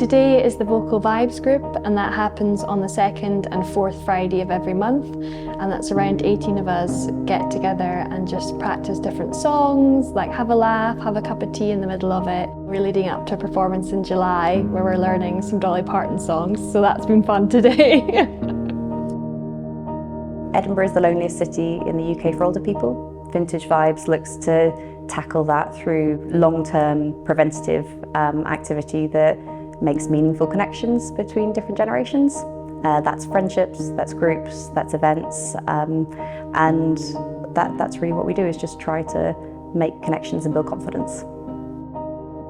Today is the Vocal Vibes group, and that happens on the 2nd and 4th Friday of every month, and that's around 18 of us get together and just practice different songs, like have a laugh, have a cup of tea in the middle of it. We're leading up to a performance in July where we're learning some Dolly Parton songs, so that's been fun today. Edinburgh is the loneliest city in the UK for older people. Vintage Vibes looks to tackle that through long-term preventative activity that makes meaningful connections between different generations. That's friendships, that's groups, that's events, and that's really what we do, is just try to make connections and build confidence.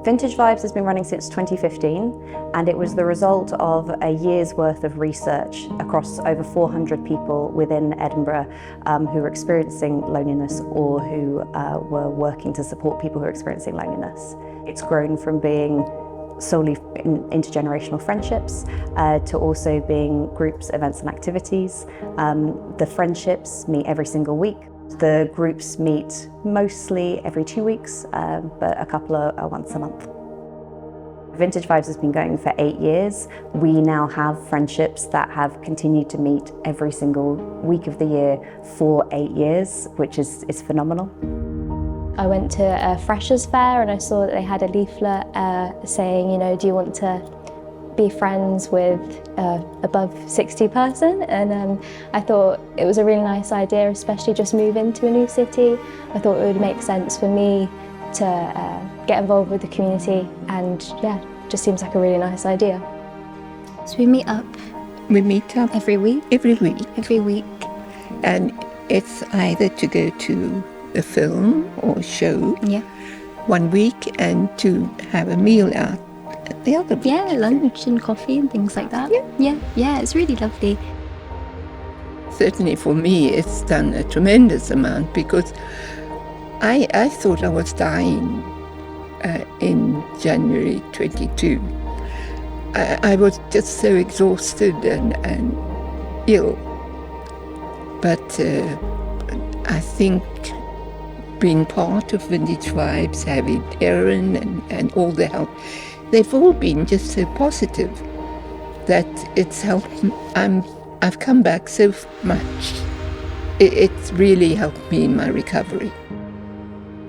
Vintage Vibes has been running since 2015, and it was the result of a year's worth of research across over 400 people within Edinburgh who were experiencing loneliness or who were working to support people who are experiencing loneliness. It's grown from being solely intergenerational friendships to also being groups, events and activities. The friendships meet every single week. The groups meet mostly every 2 weeks, but a couple are once a month. Vintage Vibes has been going for 8 years. We now have friendships that have continued to meet every single week of the year for 8 years, which is phenomenal. I went to a freshers fair and I saw that they had a leaflet saying, you know, do you want to be friends with above 60 person? And I thought it was a really nice idea, especially just move into a new city. I thought it would make sense for me to get involved with the community, and yeah, just seems like a really nice idea. So we meet up. We meet up every week? Every week. Every week. And it's either to go to a film or show one week and to have a meal out at the other week. Yeah, lunch and coffee and things like that. Yeah, it's really lovely. Certainly for me it's done a tremendous amount, because I thought I was dying in January 22. I was just so exhausted and ill. But I think being part of Vintage Vibes, having Erin and all the help, they've all been just so positive that it's helped. I've come back so much. It's really helped me in my recovery.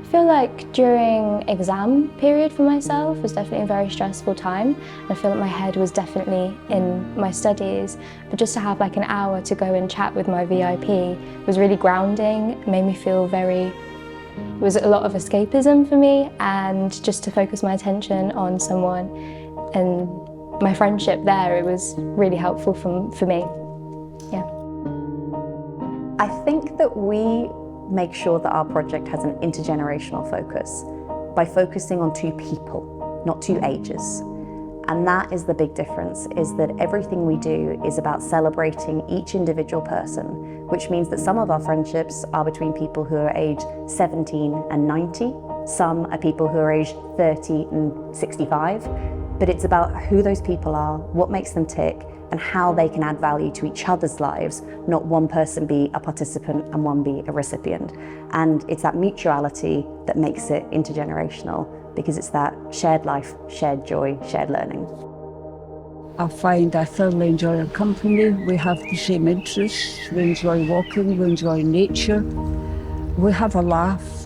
I feel like during exam period for myself was definitely a very stressful time. I feel like my head was definitely in my studies, but just to have like an hour to go and chat with my VIP was really grounding. It made me feel it was a lot of escapism for me, and just to focus my attention on someone and my friendship there, it was really helpful for me. Yeah. I think that we make sure that our project has an intergenerational focus by focusing on 2 people, not 2 ages. And that is the big difference, is that everything we do is about celebrating each individual person, which means that some of our friendships are between people who are aged 17 and 90, some are people who are aged 30 and 65, but it's about who those people are, what makes them tick, and how they can add value to each other's lives, not one person be a participant and one be a recipient. And it's that mutuality that makes it intergenerational, because it's that shared life, shared joy, shared learning. I find I thoroughly enjoy our company. We have the same interests. We enjoy walking, we enjoy nature. We have a laugh.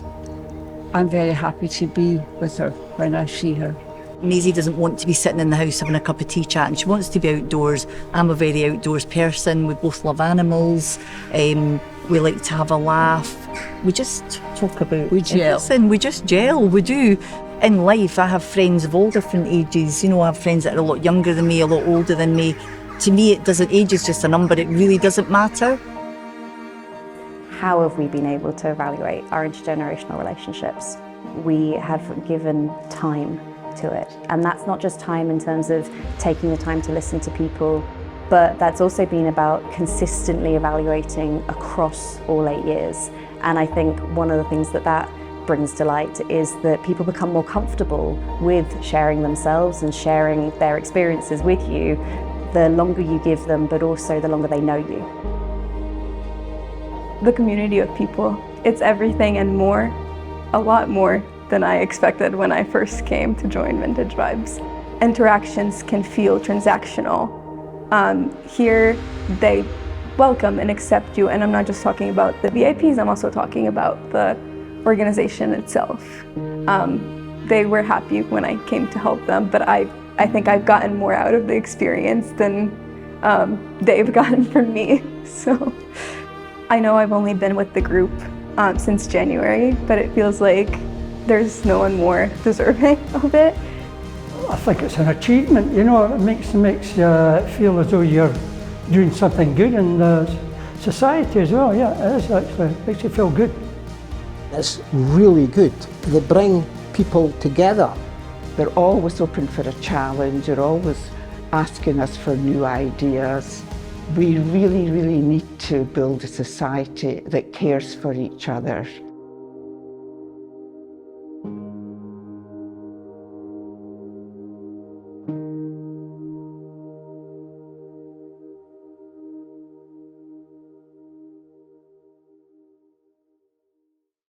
I'm very happy to be with her when I see her. Maisie doesn't want to be sitting in the house having a cup of tea chatting. She wants to be outdoors. I'm a very outdoors person. We both love animals. We like to have a laugh. We just talk about everything. We just gel, we do. In life, I have friends of all different ages. You know, I have friends that are a lot younger than me, a lot older than me. To me, age is just a number. It really doesn't matter. How have we been able to evaluate our intergenerational relationships? We have given time to it. And that's not just time in terms of taking the time to listen to people, but that's also been about consistently evaluating across all 8 years. And I think one of the things that brings to light is that people become more comfortable with sharing themselves and sharing their experiences with you the longer you give them, but also the longer they know you. The community of people, it's everything and more, a lot more than I expected when I first came to join Vintage Vibes. interactions can feel transactional. Here, they welcome and accept you, and I'm not just talking about the VIPs, I'm also talking about the organization itself. They were happy when I came to help them, but I think I've gotten more out of the experience than they've gotten from me. So I know I've only been with the group since January, but it feels like there's no one more deserving of it. I think it's an achievement, you know, it makes you feel as though you're doing something good in the society as well. Yeah, it is actually, it makes you feel good. It's really good. They bring people together. They're always open for a challenge, they're always asking us for new ideas. We really, really need to build a society that cares for each other.